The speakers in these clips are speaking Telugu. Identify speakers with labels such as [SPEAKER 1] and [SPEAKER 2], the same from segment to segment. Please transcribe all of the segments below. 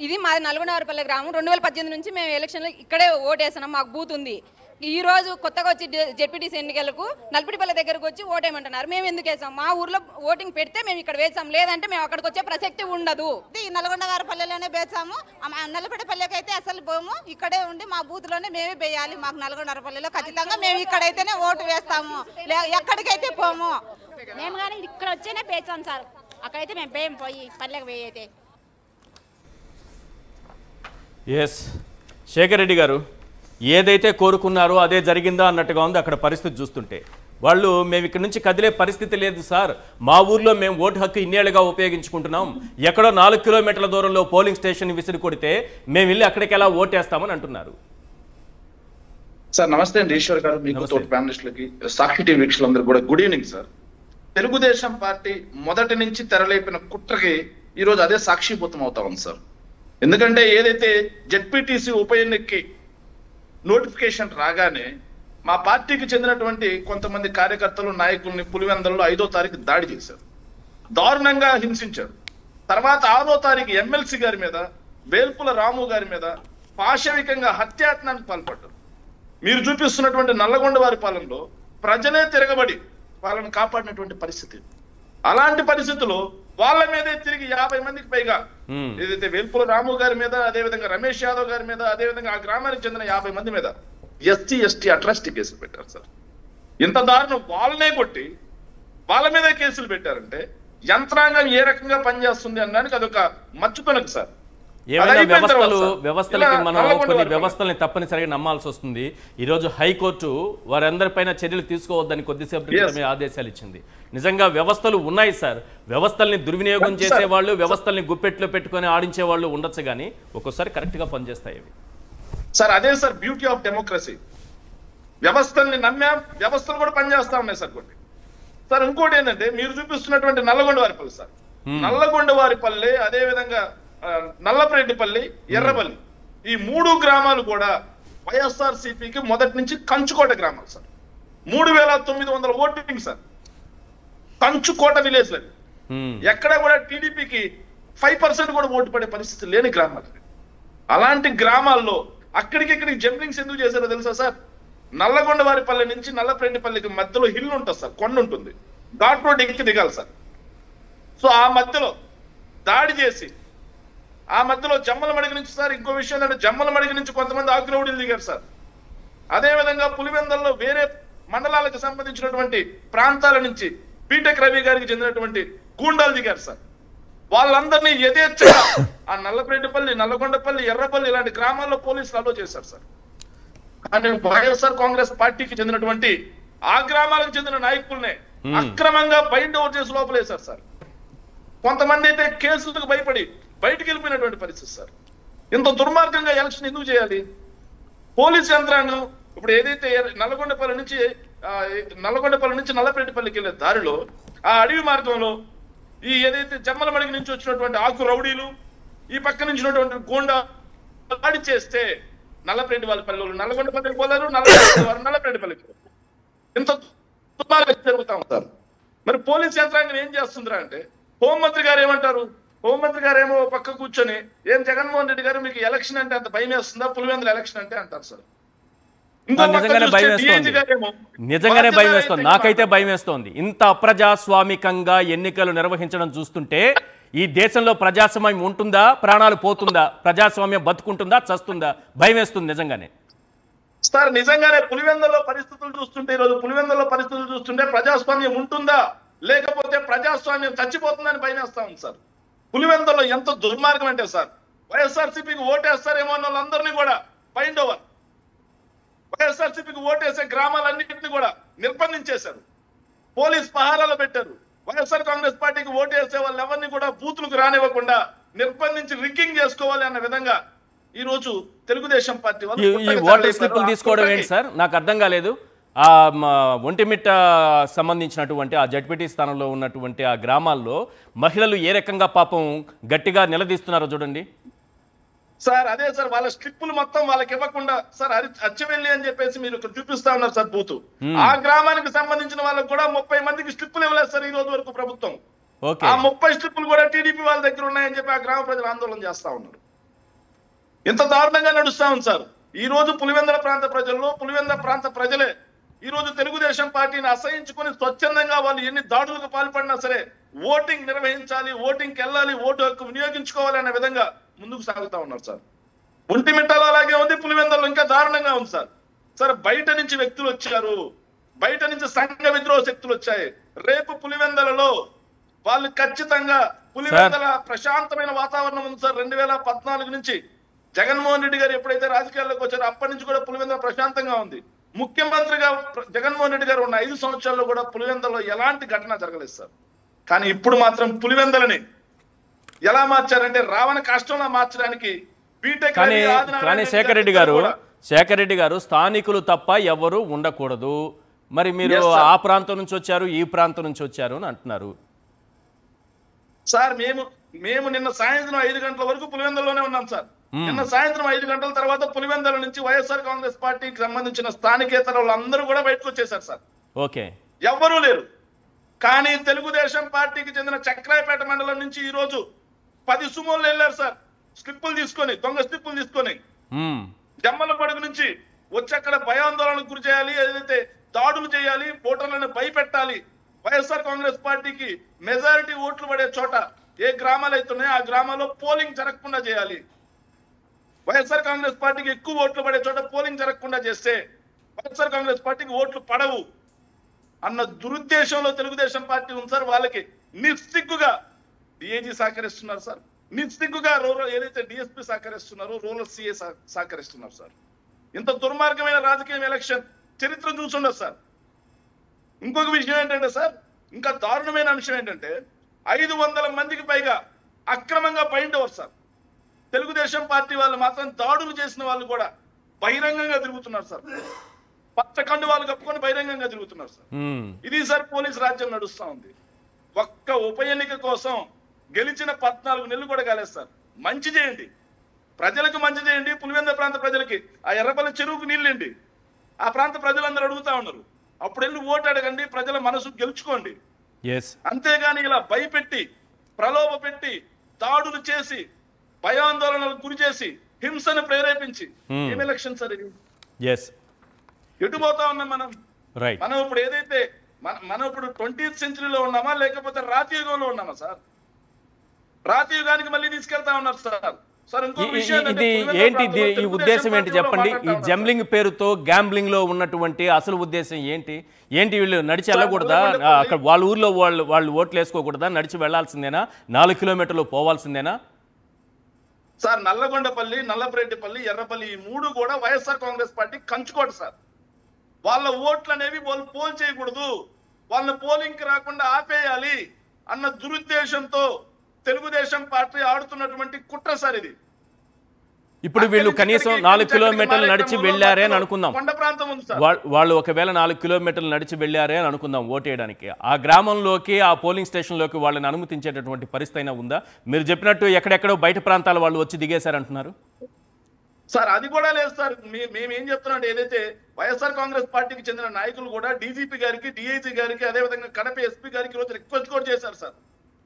[SPEAKER 1] ఇది మాది నల్గొండవరపల్లి గ్రామం. 2018 నుంచి మేము ఎలక్షన్లో ఇక్కడే ఓటేస్తున్నాం. మాకు బూత్ ఉంది. ఈ రోజు కొత్తగా వచ్చి జెడ్పీటీసీ ఎన్నికలకు నల్పిడిపల్లి దగ్గరకు వచ్చి ఓటేయమంటున్నారు. మేము ఎందుకు వేసాం? మా ఊర్లో ఓటింగ్ పెడితే మేము ఇక్కడ వేసాం, లేదంటే మేము అక్కడికి వచ్చే ప్రసక్తి ఉండదు.
[SPEAKER 2] నల్గొండవారిపల్లెలోనే వేసాము. నల్లపడిపల్లికి అయితే అసలు పోము. ఇక్కడే ఉండి మా బూత్ లోనే మేమే వేయాలి. మాకు నల్గొండవారిపల్లెలో ఖచ్చితంగా మేము ఇక్కడైతేనే ఓటు వేస్తాము, ఎక్కడికైతే పోము.
[SPEAKER 3] మేము కానీ ఇక్కడ వచ్చేనే వేసాం సార్. అక్కడైతే మేము వేయం, పోయి పల్లెకి వేయైతే.
[SPEAKER 4] ఎస్ శేఖర్ రెడ్డి గారు, ఏదైతే కోరుకున్నారో అదే జరిగిందా అన్నట్టుగా ఉంది అక్కడ పరిస్థితి చూస్తుంటే. వాళ్ళు మేము ఇక్కడ నుంచి కదిలే పరిస్థితి లేదు సార్, మా ఊర్లో మేము ఓటు హక్కు ఇన్నేళ్లుగా ఉపయోగించుకుంటున్నాం, ఎక్కడో 4 కిలోమీటర్ల దూరంలో పోలింగ్ స్టేషన్ విసిరి కొడితే మేము వెళ్ళి అక్కడికి ఎలా ఓటేస్తామని అంటున్నారు.
[SPEAKER 5] సార్ నమస్తే అండి ఈశ్వర్ గారు, మీకు తోటి ప్యానలిస్టులకి, సాక్షి టీవీ వీక్షకులందరూ కూడా good evening sir. Telugu Desam party మొదటి నుంచి తెరలేపిన కుట్రకి ఈ రోజు అదే సాక్షిభూతం అవుతా ఉంది సార్. ఎందుకంటే ఏదైతే జెడ్పీటీసీ ఉప ఎన్నికకి నోటిఫికేషన్ రాగానే మా పార్టీకి చెందినటువంటి కొంతమంది కార్యకర్తలు నాయకుల్ని పులివెందల్లో 5వ తారీఖు దాడి చేశారు, దారుణంగా హింసించారు. తర్వాత 6వ తారీఖు ఎమ్మెల్సీ గారి మీద, వేల్పుల రాము గారి మీద పాశవికంగా హత్యాయత్నానికి పాల్పడ్డారు. మీరు చూపిస్తున్నటువంటి నల్లగొండ వారి పాలనలో ప్రజలే తిరగబడి వాళ్ళని కాపాడినటువంటి పరిస్థితి. అలాంటి పరిస్థితుల్లో వాళ్ళ మీదే తిరిగి 50 మందికి పైగా ఏదైతే వేల్పుల రాము గారి మీద, అదేవిధంగా రమేష్ యాదవ్ గారి మీద, అదేవిధంగా ఆ గ్రామానికి చెందిన 50 మంది మీద ఎస్టీ అట్రాసిటీ కేసులు పెట్టారు సార్. ఇంత దారుణం, వాళ్ళనే కొట్టి వాళ్ళ మీద కేసులు పెట్టారంటే యంత్రాంగం ఏ రకంగా పనిచేస్తుంది అనడానికి అదొక మచ్చుకొనకు సార్.
[SPEAKER 4] ఏమైనా వ్యవస్థలకి మనం కొన్ని వ్యవస్థల్ని తప్పనిసరిగా నమ్మాల్సి వస్తుంది. ఈరోజు హైకోర్టు వారందరిపైన చర్యలు తీసుకోవద్దని కొద్దిసేపు క్రితమే ఆదేశాలు ఇచ్చింది. నిజంగా వ్యవస్థలు ఉన్నాయి సార్, వ్యవస్థల్ని దుర్వినియోగం చేసేవాళ్ళు, వ్యవస్థల్ని గుప్పెట్లో పెట్టుకొని ఆడించే వాళ్ళు ఉండొచ్చు, కానీ ఒక్కోసారి కరెక్ట్ గా పనిచేస్తాయి
[SPEAKER 5] సార్. అదే సార్ బ్యూటీ ఆఫ్ డెమోక్రసీ. వ్యవస్థల్ని నమ్మాం, వ్యవస్థలు కూడా పనిచేస్తా ఉన్నాయి సార్. కొన్ని సార్ ఇంకోటి ఏంటంటే మీరు చూపిస్తున్నటువంటి నల్లగొండవారిపల్లి సార్, నల్లగొండవారిపల్లి, అదే విధంగా నల్లపరెడ్డిపల్లి, ఎర్రపల్లి, ఈ 3 గ్రామాలు కూడా వైఎస్ఆర్సీపీకి మొదటి నుంచి కంచుకోట గ్రామాలు సార్. 3900 ఓటింగ్ సార్, కంచుకోట విలేజ్ లేదు. ఎక్కడ కూడా టీడీపీకి 5% కూడా ఓటు పడే పరిస్థితి లేని గ్రామాలు. అలాంటి గ్రామాల్లో అక్కడికి జంపింగ్స్ ఎందుకు చేశారో తెలుసా సార్? నల్లగొండవారిపల్లి నుంచి నల్లపరెడ్డిపల్లికి మధ్యలో హిల్ ఉంటుంది సార్, కొండ ఉంటుంది, ఘాట్ రోడ్ ఎక్కి దిగాలి సార్. సో ఆ మధ్యలో దాడి చేసి, ఆ మధ్యలో జమ్మలమడిగి నుంచి సార్ ఇంకో విషయం ఏంటంటే జమ్మలమడిగి నుంచి కొంతమంది ఆకురౌడీలు దిగారు సార్. అదేవిధంగా పులివెందల్లో వేరే మండలాలకు సంబంధించినటువంటి ప్రాంతాల నుంచి బీటెక్ రవి గారికి చెందినటువంటి గూండాలు దిగారు సార్. వాళ్ళందరినీ యథేచ్ఛగా ఆ నల్లపరెడ్డిపల్లి, నల్లగొండపల్లి, ఎర్రపల్లి ఇలాంటి గ్రామాల్లో పోలీసులు అలో చేశారు సార్. కానీ వైఎస్ఆర్ కాంగ్రెస్ పార్టీకి చెందినటువంటి ఆ గ్రామాలకు చెందిన నాయకుల్నే అక్రమంగా బైండ్ ఓవర్ చేసి లోపలేశారు సార్. కొంతమంది అయితే కేసులకు భయపడి బయటికి వెళ్ళిపోయినటువంటి పరిస్థితి సార్. ఇంత దుర్మార్గంగా ఎలక్షన్ ఎందుకు చేయాలి? పోలీస్ యంత్రాంగం ఇప్పుడు ఏదైతే నల్లగొండపల్లి నుంచి నల్లపరెడ్డిపల్లికి వెళ్ళే దారిలో ఆ అడవి మార్గంలో ఈ ఏదైతే జమ్మలమడిగి నుంచి వచ్చినటువంటి ఆకు రౌడీలు, ఈ పక్క నుంచి ఉన్నటువంటి గోండా దాడి చేస్తే నల్లపరెడ్డిపల్లి వాళ్ళు నల్లగొండపల్లికి పోలేరు, నల్లపరెడ్డిపల్లికి ఇంత దుర్మార్గం జరుగుతా ఉంటారు. మరి పోలీస్ యంత్రాంగం ఏం చేస్తుందిరా అంటే, హోంమంత్రి గారు ఏమంటారు? హోంమంత్రి గారు ఏమో పక్క కూర్చొని, ఏం జగన్మోహన్ రెడ్డి గారు మీకు ఎలక్షన్ అంటే అంత భయం వేస్తుందా, పులివెందుల ఎలక్షన్ అంటే అంటారు సార్.
[SPEAKER 4] నిజంగానే భయం వేస్తుంది, నాకైతే భయం వేస్తోంది. ఇంత అప్రజాస్వామికంగా ఎన్నికలు నిర్వహించడం చూస్తుంటే ఈ దేశంలో ప్రజాస్వామ్యం ఉంటుందా, ప్రాణాలు పోతుందా, ప్రజాస్వామ్యం బతుకుంటుందా, చస్తుందా, భయం వేస్తుంది నిజంగానే
[SPEAKER 5] సార్. నిజంగానే పులివెందుల పరిస్థితులు చూస్తుంటే, ఈరోజు పులివెందుల పరిస్థితులు చూస్తుంటే ప్రజాస్వామ్యం ఉంటుందా లేకపోతే ప్రజాస్వామ్యం చచ్చిపోతుందని భయం వేస్తా ఉంది సార్. పులివెందులో ఎంత దుర్మార్గం అంటే సార్, వైఎస్ఆర్సీపీకి ఓటేస్తారేమో అన్న వాళ్ళందరినీ కూడా బైండ్ ఓవర్, వైఎస్ఆర్సీపీకి ఓటేసే గ్రామాలన్నింటినీ కూడా నిర్బంధించేశారు, పోలీస్ పహారాలు పెట్టారు. వైఎస్ఆర్ కాంగ్రెస్ పార్టీకి ఓటేసే వాళ్ళు ఎవరిని కూడా బూతులకు రానివ్వకుండా నిర్బంధించి రిగ్గింగ్ చేసుకోవాలి అన్న విధంగా ఈ రోజు తెలుగుదేశం పార్టీ
[SPEAKER 4] ఓటర్ స్లిప్లు తీసుకోవడం ఏంటి సార్? నాకు అర్థం కాలేదు. ఆ ఒంటిమిట్ట సంబంధించినటువంటి ఆ జడ్పీటీ స్థానంలో ఉన్నటువంటి ఆ గ్రామాల్లో మహిళలు ఏ రకంగా పాపం గట్టిగా నిలదీస్తున్నారో చూడండి
[SPEAKER 5] సార్. అదే సార్, వాళ్ళ స్లిప్పులు మొత్తం వాళ్ళకి ఇవ్వకుండా సార్ అచ్చవెల్లి అని చెప్పేసి మీరు ఇక్కడ చూపిస్తా ఉన్నారు సార్ బూతు. ఆ గ్రామానికి సంబంధించిన వాళ్ళకి కూడా 30 మందికి స్లిప్పులు ఇవ్వలేదు సార్ ఈ రోజు వరకు ప్రభుత్వం. ఆ 30 స్లిప్పులు కూడా టీడీపీ వాళ్ళ దగ్గర ఉన్నాయని చెప్పి ఆ గ్రామ ప్రజలు ఆందోళన చేస్తా ఉన్నారు. ఇంత దారుణంగా నడుస్తా ఉంది సార్. ఈ రోజు పులివెందుల ప్రాంత ప్రజలే ఈ రోజు తెలుగుదేశం పార్టీని అసహించుకుని స్వచ్ఛందంగా వాళ్ళు ఎన్ని దాడులకు పాల్పడినా సరే ఓటింగ్ నిర్వహించాలి, ఓటింగ్కి వెళ్ళాలి, ఓటు హక్కు వినియోగించుకోవాలి అనే విధంగా ముందుకు సాగుతా ఉన్నారు సార్. ఒంటిమిట్టలో అలాగే ఉంది, పులివెందులలో ఇంకా దారుణంగా ఉంది సార్. సార్ బయట నుంచి వ్యక్తులు వచ్చారు, బయట నుంచి సంఘ విద్రోహ శక్తులు వచ్చాయి. రేపు పులివెందులలో వాళ్ళు ఖచ్చితంగా పులివెందుల ప్రశాంతమైన వాతావరణం ఉంది సార్. 2014 నుంచి జగన్మోహన్ రెడ్డి గారు ఎప్పుడైతే రాజకీయాల్లోకి వచ్చారో అప్పటి నుంచి కూడా పులివెందుల ప్రశాంతంగా ఉంది. ముఖ్యమంత్రిగా జగన్మోహన్ రెడ్డి గారు ఉన్న 5 సంవత్సరాల్లో కూడా పులివెందులలో ఎలాంటి ఘటన జరగలేదు సార్. కానీ ఇప్పుడు మాత్రం పులివెందులని ఎలా మార్చారంటే రావణ కాష్టంలా మార్చడానికి బీటెక్.
[SPEAKER 4] కానీ శేఖర్ రెడ్డి గారు స్థానికులు తప్ప ఎవరు ఉండకూడదు. మరి మీరు ఆ ప్రాంతం నుంచి వచ్చారు, ఈ ప్రాంతం నుంచి వచ్చారు అని అంటున్నారు
[SPEAKER 5] సార్. మేము నిన్న సాయంత్రం 5 గంటల వరకు పులివెందులలోనే ఉన్నాం సార్. నిన్న సాయంత్రం 5 గంటల తర్వాత పులివెందుల నుంచి వైఎస్ఆర్ కాంగ్రెస్ పార్టీకి సంబంధించిన స్థానికేతర వాళ్ళందరూ కూడా బయటకు వచ్చేసారు సార్.
[SPEAKER 4] ఓకే,
[SPEAKER 5] ఎవ్వరూ లేరు. కానీ తెలుగుదేశం పార్టీకి చెందిన చక్రాయపేట మండలం నుంచి ఈ రోజు 10 సుమోలు వెళ్ళారు సార్, స్లిప్పులు తీసుకొని, దొంగ స్లిప్పులు తీసుకొని. జమ్మల పడుగు నుంచి వచ్చి అక్కడ భయాందోళనకు గురి చేయాలి, ఏదైతే దాడులు చేయాలి, ఓటర్లను భయపెట్టాలి. వైఎస్ఆర్ కాంగ్రెస్ పార్టీకి మెజారిటీ ఓట్లు పడే చోట ఏ గ్రామాలు అవుతున్నాయో ఆ గ్రామాల్లో పోలింగ్ జరగకుండా చేయాలి. వైఎస్ఆర్ కాంగ్రెస్ పార్టీకి ఎక్కువ ఓట్లు పడే చోట పోలింగ్ జరగకుండా చేస్తే వైఎస్ఆర్ కాంగ్రెస్ పార్టీకి ఓట్లు పడవు అన్న దురుద్దేశంలో తెలుగుదేశం పార్టీ ఉంది సార్. వాళ్ళకి నిస్సిగ్గుగా డిఐజీ సహకరిస్తున్నారు సార్, నిస్సిగ్గుగా రూరల్ ఏదైతే డిఎస్పీ సహకరిస్తున్నారో రూరల్ సిఏ సహకరిస్తున్నారు సార్. ఇంత దుర్మార్గమైన రాజకీయ ఎలక్షన్ చరిత్ర చూసుండదు సార్. ఇంకొక విషయం ఏంటంటే సార్, ఇంకా దారుణమైన అంశం ఏంటంటే 500 మందికి పైగా అక్రమంగా bind over sir. Telugu Desam party వాళ్ళు మాత్రం దాడులు చేసిన వాళ్ళు కూడా బహిరంగంగా తిరుగుతున్నారు సార్. పచ్చకండు వాళ్ళు కప్పుకొని బహిరంగంగా తిరుగుతున్నారు సార్. ఇది సార్ పోలీస్ రాజ్యం నడుస్తా ఉంది. ఒక్క ఉప ఎన్నిక కోసం గెలిచిన 14 నెలలు కూడా కాలేదు సార్. మంచి చేయండి, ప్రజలకు మంచి చేయండి. పులివెందుల ప్రాంత ప్రజలకి ఆ ఎర్రపల్లి చెరువుకు నీళ్ళండి. ఆ ప్రాంత ప్రజలందరూ అడుగుతా ఉన్నారు. అప్పుడు వెళ్ళి ఓటు అడగండి, ప్రజల మనసు గెలుచుకోండి. అంతేగాని ఇలా భయపెట్టి, ప్రలోభ పెట్టి, దాడులు చేసి, భయాందోళనలకు గురి చేసి, హింసను ప్రేరేపించి ఏం ఎలక్షన్ సార్ ఇది? ఎటు పోతా ఉన్నాం మనం ఇప్పుడు ఏదైతే మనం ఇప్పుడు 20th సెంచరీలో ఉన్నామా లేకపోతే రాతి యుగంలో ఉన్నామా సార్? రాతి యుగానికి మళ్ళీ తీసుకెళ్తా ఉన్నారు సార్.
[SPEAKER 4] ఇది ఏంటి, ఈ ఉద్దేశం ఏంటి చెప్పండి? ఈ జంబ్లింగ్ పేరుతో గ్యాంబ్లింగ్ లో ఉన్నటువంటి అసలు ఉద్దేశం ఏంటి? వీళ్ళు నడిచి వెళ్ళకూడదా? అక్కడ వాళ్ళ ఊర్లో వాళ్ళు ఓట్లు వేసుకోకూడదా? నడిచి వెళ్లాల్సిందేనా? 4 కిలోమీటర్లు పోవాల్సిందేనా?
[SPEAKER 5] సార్ నల్లగొండపల్లి, నల్లపరెడ్డిపల్లి, ఎర్రపల్లి ఈ 3 కూడా వైఎస్ఆర్ కాంగ్రెస్ పార్టీ కంచుకోట సార్. వాళ్ళ ఓట్లు అనేవి వాళ్ళు పోల్ చేయకూడదు, వాళ్ళని పోలింగ్కి రాకుండా ఆపేయాలి అన్న దురుద్దేశంతో తెలుగుదేశం పార్టీ ఆడుతున్నటువంటి కుట్ర సార్ ఇది.
[SPEAKER 4] ఇప్పుడు వీళ్ళు కనీసం 4 కిలోమీటర్లు నడిచి వెళ్ళారే అని అనుకుందాం. వాళ్ళు ఒకవేళ 4 కిలోమీటర్లు నడిచి వెళ్ళారే అని అనుకుందాం ఓటేయడానికి. ఆ గ్రామంలోకి, ఆ పోలింగ్ స్టేషన్లోకి వాళ్ళని అనుమతించేటటువంటి పరిస్థితి అయినా ఉందా? మీరు చెప్పినట్టు ఎక్కడెక్కడో బయట ప్రాంతాల వాళ్ళు వచ్చి దిగేశారంటున్నారు
[SPEAKER 5] సార్. అది కూడా లేదు సార్. మేము ఏం చెప్తున్నాం, ఏదైతే వైఎస్ఆర్ కాంగ్రెస్ పార్టీకి చెందిన నాయకులు కూడా డీజీపీ గారికి, డిఐజీ గారికి, అదేవిధంగా కడప ఎస్పీ గారికి రోజు రిక్వెస్ట్ కూడా చేశారు సార్.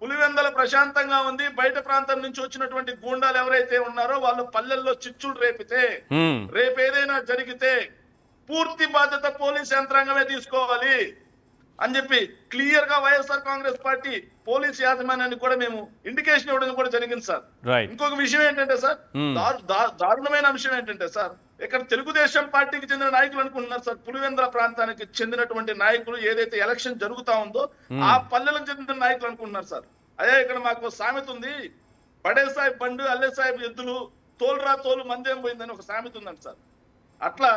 [SPEAKER 5] పులివెందుల ప్రశాంతంగా ఉంది, బయట ప్రాంతం నుంచి వచ్చినటువంటి గూండాలు ఎవరైతే ఉన్నారో వాళ్ళు పల్లెల్లో చిచ్చులు రేపితే, రేపేదైనా జరిగితే పూర్తి బాధ్యత పోలీస్ యంత్రాంగమే తీసుకోవాలి అని చెప్పి క్లియర్ గా వైఎస్ఆర్ కాంగ్రెస్ పార్టీ పోలీస్ యాజమాన్యానికి కూడా మేము ఇండికేషన్ ఇవ్వడం కూడా జరిగింది సార్. ఇంకొక విషయం ఏంటంటే సార్, దారుణమైన అంశం ఏంటంటే సార్, ఇక్కడ తెలుగుదేశం పార్టీకి చెందిన నాయకులు అనుకుంటున్నారు సార్, పులివెందుల ప్రాంతానికి చెందినటువంటి నాయకులు ఏదైతే ఎలక్షన్ జరుగుతా ఉందో ఆ పల్లెలకు చెందిన నాయకులు అనుకుంటున్నారు సార్. అదే ఇక్కడ మాకు సామెత ఉంది, బడే సాహిబ్ బండు, అల్లే సాహిబ్ ఎద్దులు, తోలురా తోలు మందేం పోయిందని ఒక సామెత ఉందండి సార్. అట్లా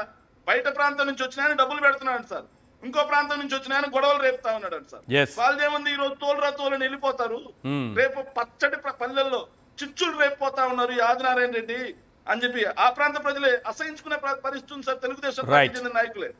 [SPEAKER 5] బయట ప్రాంతం నుంచి వచ్చినాయని డబ్బులు పెడుతున్నాడు సార్, ఇంకో ప్రాంతం నుంచి వచ్చినాయని గొడవలు రేపుతా ఉన్నాడు సార్. వాళ్ళదేముంది, ఈ రోజు తోలురా తోలని వెళ్ళిపోతారు, రేపు పచ్చడి పల్లెల్లో చిచ్చులు రేపుపోతా ఉన్నారు ఈ ఆదినారాయణ రెడ్డి అని చెప్పి ఆ ప్రాంత ప్రజలే అసహించుకునే పరిస్థితి ఉంది సార్ తెలుగుదేశం పార్టీ చెందిన నాయకులే.